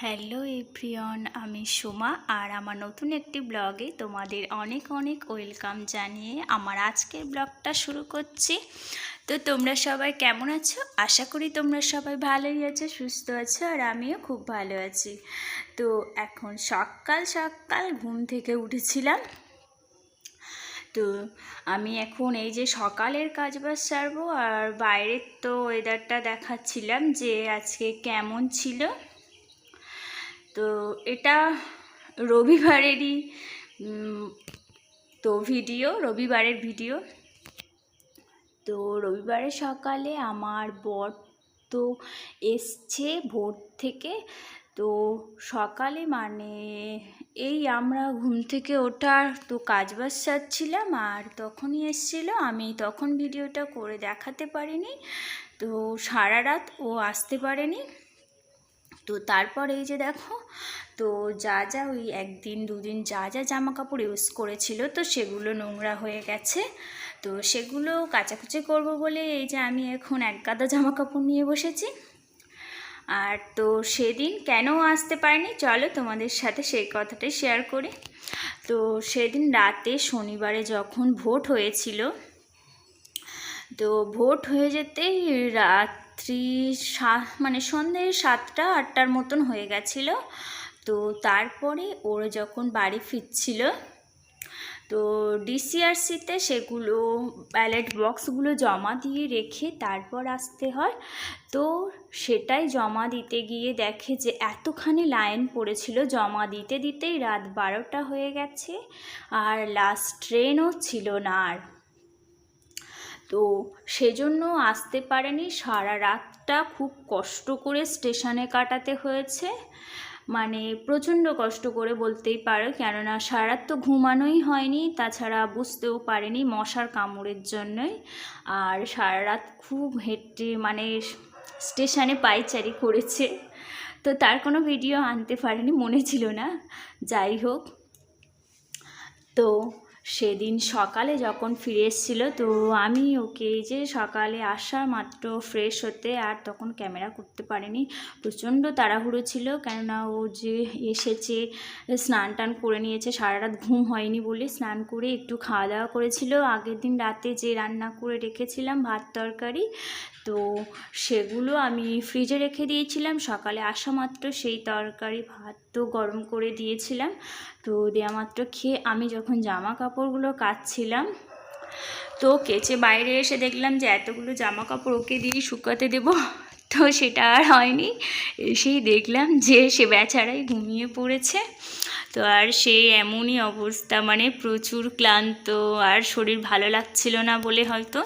Hello everyone, আমি সোমা আর আমার নতুন একটি ব্লগে তোমাদের অনেক অনেক ওয়েলকাম জানিয়ে আমার আজকের ব্লগটা শুরু করছি। তো তোমরা সবাই কেমন আছো? আশা করি তোমরা সবাই ভালোই আছো, সুস্থ আছো, আর আমিও খুব ভালো আছি। তো এখন সকাল সকাল ঘুম থেকে উঠেছিলাম। তো আমি এখন এই যে সকালের কাজবাজ সারবো, আর বাইরের তো ওয়েদারটা দেখাচ্ছিলাম যে আজকে কেমন ছিল। তো এটা রবিবারেরই রবিবারের ভিডিও। তো রবিবারের সকালে আমার বর তো এসছে ভোর থেকে। তো সকালে মানে এই আমরা ঘুম থেকে ওঠার তো কাজবাজ সারছিলাম, আর তখনই এসেছিলো। আমি তখন ভিডিওটা করে দেখাতে পারিনি, তো সারা রাত ও আসতে পারেনি। তো তারপর এই যে দেখো, তো যা ওই একদিন দুদিন যা জামা কাপড় ইউজ করেছিল, তো সেগুলো নোংরা হয়ে গেছে। তো সেগুলো কাচাকুচি করব বলে এই যে আমি এখন এক গাদা জামা কাপড় নিয়ে বসেছি। আর তো সেদিন কেন আসতে পারিনি, চলো তোমাদের সাথে সেই কথাটাই শেয়ার করি। তো সেদিন রাতে শনিবারে যখন ভোট হয়েছিল, তো ভোট হয়ে যেতেই মানে সন্ধ্যে 7টা 8টার মতন হয়ে গেছিলো। তো তারপরে ওরা যখন বাড়ি ফিরছিল, তো ডিসিআরসিতে সেগুলো ব্যালট বক্সগুলো জমা দিয়ে রেখে তারপর আসতে হয়। তো সেটাই জমা দিতে গিয়ে দেখে যে এতখানি লাইন পড়েছিল, জমা দিতে দিতেই রাত 12টা হয়ে গেছে, আর লাস্ট ট্রেনও ছিল না। আর তো সেজন্য আসতে পারেনি। সারা রাতটা খুব কষ্ট করে স্টেশনে কাটাতে হয়েছে, মানে প্রচণ্ড কষ্ট করে বলতেই পারো, কেননা সারা রাত তো ঘুমানোই হয়নি, তাছাড়া বুঝতেও পারেনি মশার কামড়ের জন্যই। আর সারা রাত খুব হেঁটে মানে স্টেশনে পায়চারি করেছে। তো তার কোনো ভিডিও আনতে পারেনি, মনে ছিল না। যাই হোক, তো সেদিন সকালে যখন ফিরে এসেছিলো, তো আমি ওকে এই যে সকালে আসা মাত্র ফ্রেশ হতে, আর তখন ক্যামেরা করতে পারিনি, প্রচণ্ড তাড়াহুড়ো ছিল। কেননা ও যে এসেছে, স্নান টান করে নিয়েছে, সারা রাত ঘুম হয়নি বলে স্নান করে একটু খাওয়া দাওয়া করেছিল আগের দিন রাতে যে রান্না করে রেখেছিলাম ভাত তরকারি, তো সেগুলো আমি ফ্রিজে রেখে দিয়েছিলাম। সকালে আসা মাত্র সেই তরকারি ভাত তো গরম করে দিয়েছিলাম। তো দেওয়া মাত্র খেয়ে আমি যখন জামা কাপড়গুলো কাচছিলাম, তো কেচে বাইরে এসে দেখলাম যে এতগুলো জামা কাপড় ওকে দিয়ে শুকাতে দেব, তো সেটা আর হয়নি। এসেই দেখলাম যে সে বেচারাই ঘুমিয়ে পড়েছে। তো আর সে এমনই অবস্থা, মানে প্রচুর ক্লান্ত, আর শরীর ভালো লাগছিল না বলে হয়তো,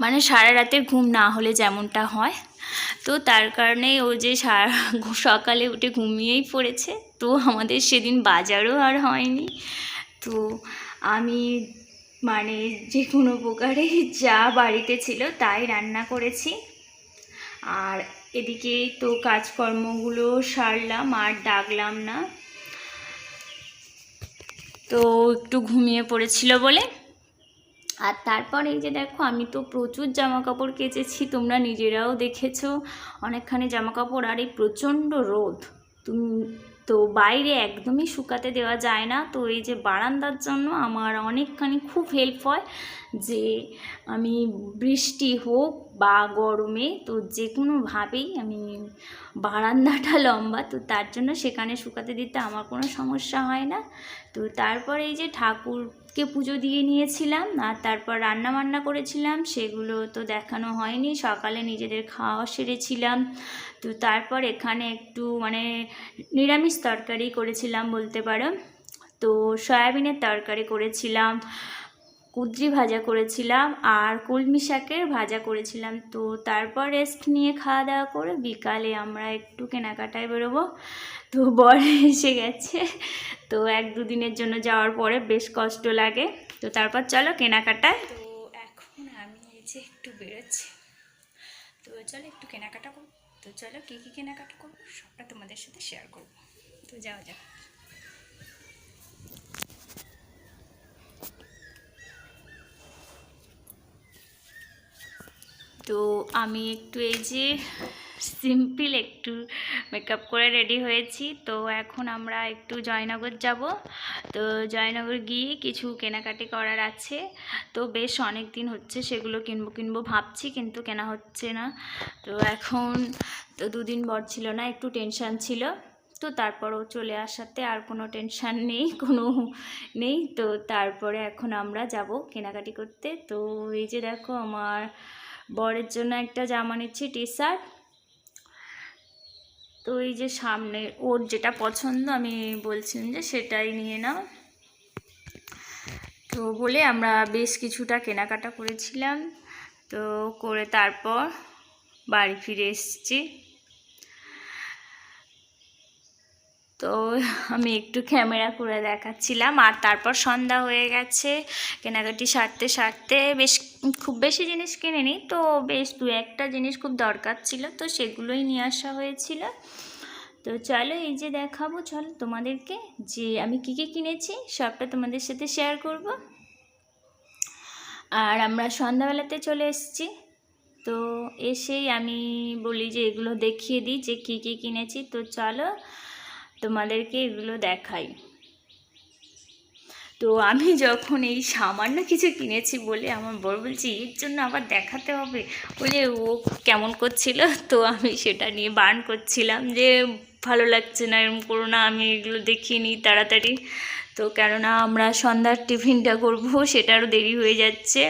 মানে সারা রাতের ঘুম না হলে যেমনটা হয়, তো তার কারণেই ও যে সকালে উঠে ঘুমিয়েই পড়েছে। তো আমাদের সেদিন বাজারও আর হয়নি। তো আমি মানে যে কোনো প্রকারে যা বাড়িতে ছিল তাই রান্না করেছি, আর এদিকে তো কাজকর্মগুলো সারলাম, আর ডাকলাম না, তো একটু ঘুমিয়ে পড়েছিল বলে। আর তারপর এই যে দেখো, আমি তো প্রচুর জামা কাপড় কেচেছি, তোমরা নিজেরাও দেখেছো অনেকখানি জামা কাপড়। আর এই প্রচণ্ড রোদ, তো বাইরে একদমই শুকাতে দেওয়া যায় না। তো এই যে বারান্দার জন্য আমার অনেকখানি খুব হেল্প হয়, যে আমি বৃষ্টি হোক বা গরমে, তো যে কোনোভাবেই আমি বারান্দাটা লম্বা, তো তার জন্য সেখানে শুকাতে দিতে আমার কোনো সমস্যা হয় না। তো তারপর এই যে ঠাকুরকে পুজো দিয়ে নিয়েছিলাম, আর তারপর রান্না বান্না করেছিলাম, সেগুলো তো দেখানো হয়নি। সকালে নিজেদের খাওয়া সেরেছিলাম। তো তারপর এখানে একটু মানে নিরামিষ তরকারি করেছিলাম বলতে পারো। তো সয়াবিনের তরকারি করেছিলাম, কুদ্রি ভাজা করেছিলাম, আর কলমি শাকের ভাজা করেছিলাম। তো তারপর রেস্ট নিয়ে খাওয়া দাওয়া করে বিকালে আমরা একটু কেনাকাটায় বেরোবো। তো বর এসে গেছে, তো 1-2 দিনের জন্য যাওয়ার পরে বেশ কষ্ট লাগে। তো তারপর চলো কেনাকাটায়। তো এখন আমি এই যে একটু বেরোচ্ছি, তো চলো একটু কেনাকাটা করবো। তো চলো কী কী কেনাকাটা করবো সবটা তোমাদের সাথে শেয়ার করবো। তো যাওয়া যাক। তো আমি একটু এই যে সিম্পল একটু মেকআপ করে রেডি হয়েছি। তো এখন আমরা একটু জয়নগর যাব। তো জয়নগর গিয়ে কিছু কেনাকাটি করার আছে। তো বেশ অনেক দিন হচ্ছে সেগুলো কিনবো ভাবছি, কিন্তু কেনা হচ্ছে না। তো এখন তো দুদিন বর ছিল না, একটু টেনশান ছিল। তো তারপরও চলে আসাতে আর কোনো টেনশান নেই, কোনো নেই। তো তারপরে এখন আমরা যাব কেনাকাটি করতে। তো এই যে দেখো, আমার বরের জন্য একটা জামা নিচ্ছি, টি শার্ট। তো এই যে সামনে ওর যেটা পছন্দ আমি বলছিলাম যে সেটাই নিয়ে নাও। তো বলে আমরা বেশ কিছুটা কেনাকাটা করেছিলাম। তো করে তারপর বাড়ি ফিরে এসেছি। তো আমি একটু ক্যামেরা করে দেখাচ্ছিলাম। আর তারপর সন্ধ্যা হয়ে গেছে, কেনাকাটি সারতে বেশ খুব বেশি জিনিস কিনিনি, তো বেশ দু একটা জিনিস খুব দরকার ছিল, তো সেগুলোই নিয়ে আসা হয়েছিল। তো চলো এই যে দেখাবো, চলো তোমাদেরকে যে আমি কী কী কিনেছি সবটা তোমাদের সাথে শেয়ার করব। আর আমরা সন্ধ্যাবেলাতে চলে এসেছি। তো এসেই আমি বলি যে এগুলো দেখিয়ে দিই যে কী কী কিনেছি। তো চলো তোমাদেরকে এগুলো দেখাই। তো আমি যখন এই সামান্য কিছু কিনেছি বলে আমার বর বলছি এর জন্য আবার দেখাতে হবে, বলে ও কেমন করছিল। তো আমি সেটা নিয়ে বার্ন করছিলাম যে ভালো লাগছে না, এরকম করো না, আমি এগুলো দেখিয়ে নিই তাড়াতাড়ি। তো কেননা আমরা সন্ধ্যার টিফিনটা করবো, সেটারও দেরি হয়ে যাচ্ছে।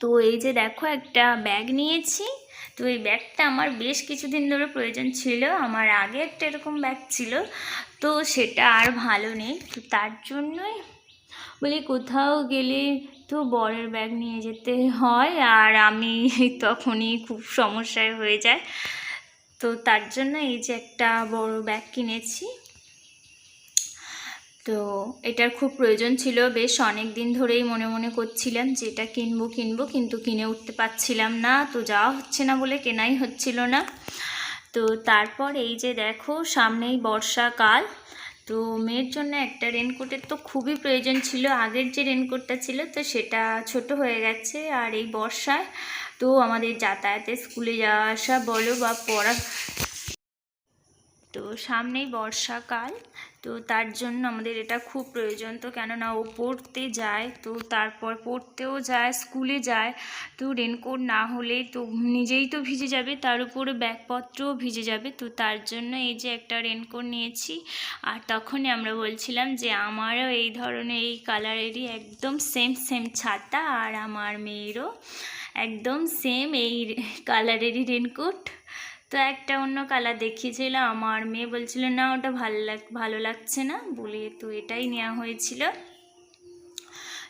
তো এই যে দেখো একটা ব্যাগ নিয়েছি। তো এই ব্যাগটা আমার বেশ কিছুদিন ধরে প্রয়োজন ছিল। আমার আগে একটা এরকম ব্যাগ ছিল, তো সেটা আর ভালো নেই। তো তার জন্যই বলি কোথাও গেলে তো বরের ব্যাগ নিয়ে যেতে হয়, আর আমি তখনই খুব সমস্যায় হয়ে যায়। তো তার জন্য এই যে একটা বড় ব্যাগ কিনেছি। তো এটার খুব প্রয়োজন ছিল, বেশ অনেক দিন ধরেই মনে মনে করছিলাম যে এটা কিনবো কিন্তু কিনে উঠতে পারছিলাম না। তো যাওয়া হচ্ছে না বলে কেনাই হচ্ছিল না। তো তারপর এই যে দেখো, সামনেই বর্ষাকাল। তো মেয়ের জন্য একটা রেনকোটের তো খুবই প্রয়োজন ছিল। আগের যে রেনকোটটা ছিল তো সেটা ছোট হয়ে গেছে, আর এই বর্ষায় তো আমাদের যাতায়াতে স্কুলে যাওয়া আসা বলো বা পড়া, তো সামনেই বর্ষাকাল, তো তার জন্য আমাদের এটা খুব প্রয়োজন। তো কেননা ও পড়তে যায়, তো তারপর পড়তেও যায়, স্কুলে যায়। তো রেনকোট না হলে তো নিজেই তো ভিজে যাবে, তার উপরে ব্যাগপত্রও ভিজে যাবে। তো তার জন্য এই যে একটা রেনকোট নিয়েছি। আর তখনই আমরা বলছিলাম যে আমারও এই ধরনের এই কালারেরই একদম সেম ছাতা, আর আমার মেয়েরও একদম সেম এই কালারেরই রেনকোট। তো একটা অন্য কালার দেখিয়েছিল, আমার মেয়ে বলছিল না ওটা ভালো লাগছে না বলে, তো এটাই নেওয়া হয়েছিল।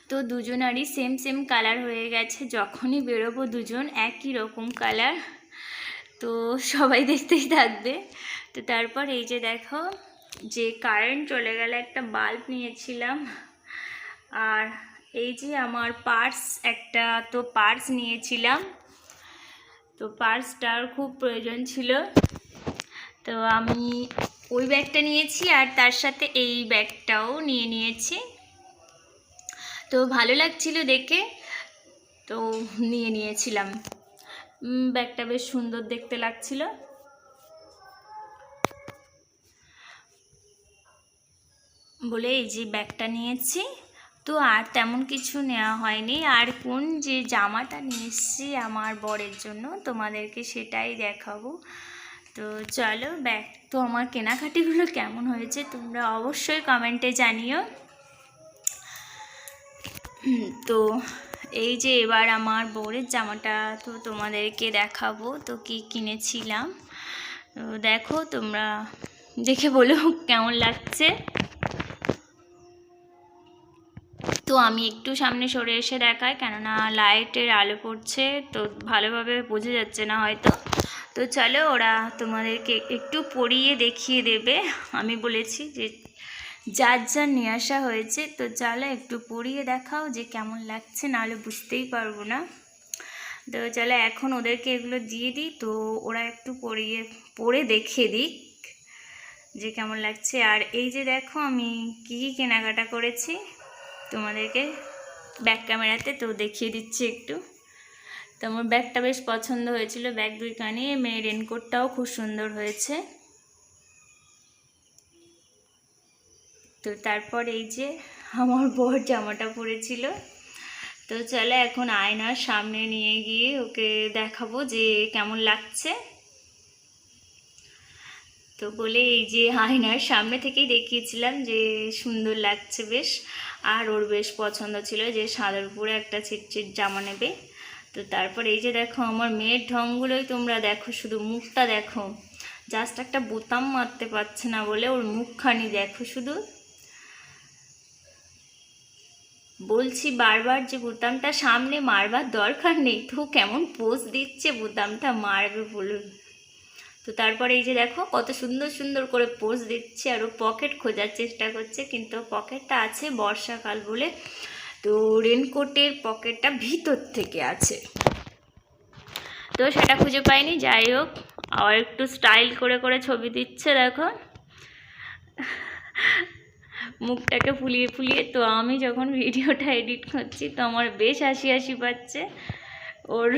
তো দুজনারই সেম কালার হয়ে গেছে, যখনই বেরোবো দুজন একই রকম কালার। তো সবাই দেখতেই থাকবে। তো তারপর এই যে দেখো, যে কারেন্ট চলে গেলে একটা বাল্ব নিয়েছিলাম। আর এই যে আমার পার্স একটা, তো পার্স নিয়েছিলাম। তো পার্সটার খুব প্রয়োজন ছিল, তো আমি ওই ব্যাগটা নিয়েছি, আর তার সাথে এই ব্যাগটাও নিয়েছি। তো ভালো লাগছিল দেখে, তো নিয়েছিলাম। ব্যাগটা বেশ সুন্দর দেখতে লাগছিল বলে এই যে ব্যাগটা নিয়েছি। তো আর তেমন কিছু নেওয়া হয়নি। আর কোন যে জামাটা নিয়ে এসেছি আমার বরের জন্য তোমাদেরকে সেটাই দেখাবো। তো চলো, ব্যাগ তো আমার কেনাকাটিগুলো কেমন হয়েছে তোমরা অবশ্যই কমেন্টে জানিও। তো এই যে এবার আমার বরের জামাটা তো তোমাদেরকে দেখাবো, তো কি কিনেছিলাম। তো দেখো, তোমরা দেখে বলো কেমন লাগছে। তো আমি একটু সামনে সরে এসে দেখাই, কেননা লাইটের আলো পড়ছে, তো ভালোভাবে বোঝা যাচ্ছে না হয়তো। তো চলো, ওরা তোমাদেরকে একটু পরিয়ে দেখিয়ে দেবে। আমি বলেছি যে যার নিয়ে আসা হয়েছে, তো চলো একটু পরিয়ে দেখাও যে কেমন লাগছে, নাহলে বুঝতেই পারবো না। তো চলো এখন ওদেরকে এগুলো দিয়ে দিই, তো ওরা একটু পরে দেখিয়ে দিক যে কেমন লাগছে। আর এই যে দেখো আমি কী কেনাকাটা করেছি তোমাদেরকে ব্যাক ক্যামেরাতে তো দেখিয়ে দিচ্ছি একটু। তো আমার ব্যাগটা বেশ পছন্দ হয়েছিল, ব্যাগ দুইখানি। মেয়ের রেনকোটটাও খুব সুন্দর হয়েছে। তো তারপর এই যে আমার বর জামাটা পরেছিল। তো চলো এখন আয়নার সামনে নিয়ে গিয়ে ওকে দেখাবো যে কেমন লাগছে। তো বলে এই যে আয়নার সামনে থেকেই দেখিয়েছিলাম যে সুন্দর লাগছে বেশ। আর ওর বেশ পছন্দ ছিল যে সাদার উপরে একটা ছিটছিট জামা নেবে। তো তারপর এই যে দেখো আমার মেয়ের ঢংগুলোই তোমরা দেখো, শুধু মুখটা দেখো, জাস্ট একটা বোতাম মারতে পারছে না বলে ওর মুখখানি দেখো শুধু। বলছি বারবার যে বোতামটা সামনে মারবার দরকার নেই, তো কেমন পোজ দিচ্ছে বোতামটা মারবে বলুন। তো তারপরে এই যে দেখো কত সুন্দর সুন্দর করে পোজ দিচ্ছে। আর ও পকেট খোঁজার চেষ্টা করছে, কিন্তু পকেটটা আছে বর্ষাকাল বলে, তো রেনকোটের পকেটটা ভিতর থেকে আছে, তো সেটা খুঁজে পাইনি। যাই হোক, আর একটু স্টাইল করে করে ছবি দিচ্ছে দেখো মুখটাকে ফুলিয়ে ফুলিয়ে। তো আমি যখন ভিডিওটা এডিট করছি তো আমার বেশ হাসি হাসি পাচ্ছে ওর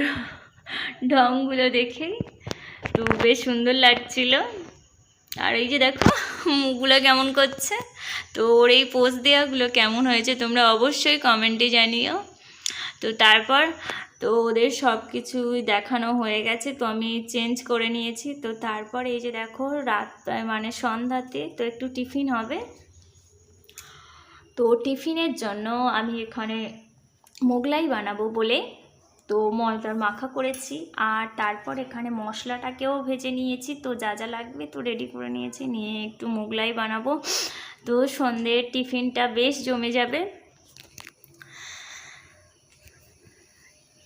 ঢংগুলো দেখেই, তো বেশ সুন্দর লাগছিল। আর এই যে দেখো মুখগুলো কেমন করছে। তো ওর এই পোজ দেওয়াগুলো কেমন হয়েছে তোমরা অবশ্যই কমেন্টে জানিও। তো তারপর তো ওদের সব কিছুই দেখানো হয়ে গেছে, তো আমি চেঞ্জ করে নিয়েছি। তো তারপর এই যে দেখো রাত মানে সন্ধ্যাতে তো একটু টিফিন হবে। তো টিফিনের জন্য আমি এখানে মোগলাই বানাবো বলে তো ময়দার মাখা করেছি। আর তারপর এখানে মশলাটাকেও ভেজে নিয়েছি, তো যা যা লাগবে তো রেডি করে নিয়েছি, নিয়ে একটু মোগলাই বানাবো। তো সন্ধ্যের টিফিনটা বেশ জমে যাবে।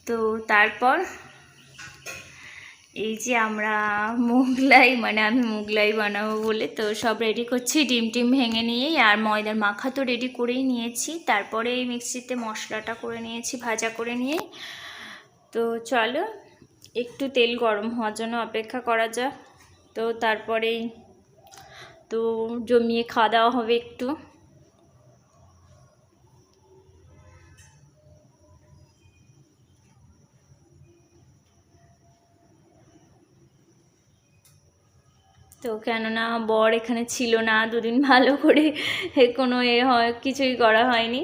তো তারপর এই যে আমরা মোগলাই মানে আমি মোগলাই বানাবো বলে তো সব রেডি করছি, ডিম টিম ভেঙে নিয়েই। আর ময়দার মাখা তো রেডি করেই নিয়েছি, তারপরে এই মিক্সিতে মশলাটা করে নিয়েছি ভাজা করে নিয়ে। তো চলো একটু তেল গরম হওয়ার জন্য অপেক্ষা করা যাক। তো তারপরেই তো জমিয়ে খাওয়া দাওয়া হবে একটু। তো কেননা বর এখানে ছিল না দুদিন, ভালো করে কোনো কিছুই করা হয়নি,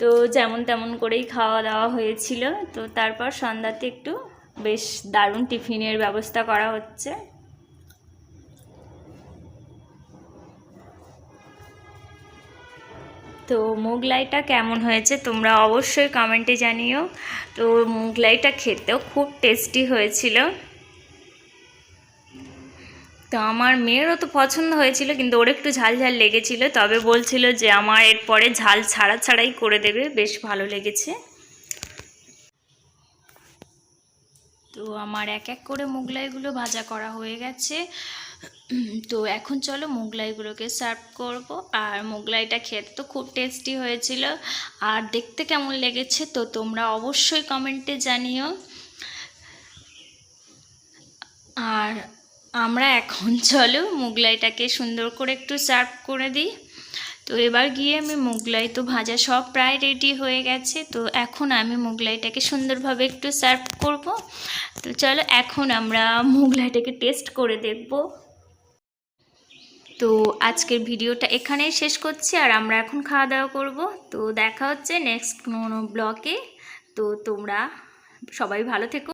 তো যেমন তেমন করেই খাওয়া দাওয়া হয়েছিল। তো তারপর সন্ধ্যাতে একটু বেশ দারুণ টিফিনের ব্যবস্থা করা হচ্ছে। তো মোগলাইটা কেমন হয়েছে তোমরা অবশ্যই কমেন্টে জানিও। তো মোগলাইটা খেতেও খুব টেস্টি হয়েছিল। তো আমার মেয়েরও তো পছন্দ হয়েছিল, কিন্তু ওর একটু ঝাল ঝাল লেগেছিল, তবে বলছিল যে আমার এরপরে ঝাল ছাড়া ছাড়াই করে দেবে, বেশ ভালো লেগেছে। তো আমার এক এক করে মোগলাইগুলো ভাজা করা হয়ে গেছে। তো এখন চলো মোগলাইগুলোকে সার্ভ করব। আর মোগলাইটা খেতে তো খুব টেস্টি হয়েছিল, আর দেখতে কেমন লেগেছে তো তোমরা অবশ্যই কমেন্টে জানিও। আর আমরা এখন চলো মোগলাইটাকে সুন্দর করে একটু সার্ভ করে দিই। তো এবার গিয়ে আমি মোগলাই তো ভাজা সব প্রায় রেডি হয়ে গেছে, তো এখন আমি মোগলাইটাকে সুন্দরভাবে একটু সার্ভ করব। তো চলো এখন আমরা মোগলাইটাকে টেস্ট করে দেখব। তো আজকের ভিডিওটা এখানেই শেষ করছি, আর আমরা এখন খাওয়া দাওয়া করব। তো দেখা হচ্ছে নেক্সট কোনো ব্লগে। তো তোমরা সবাই ভালো থেকো।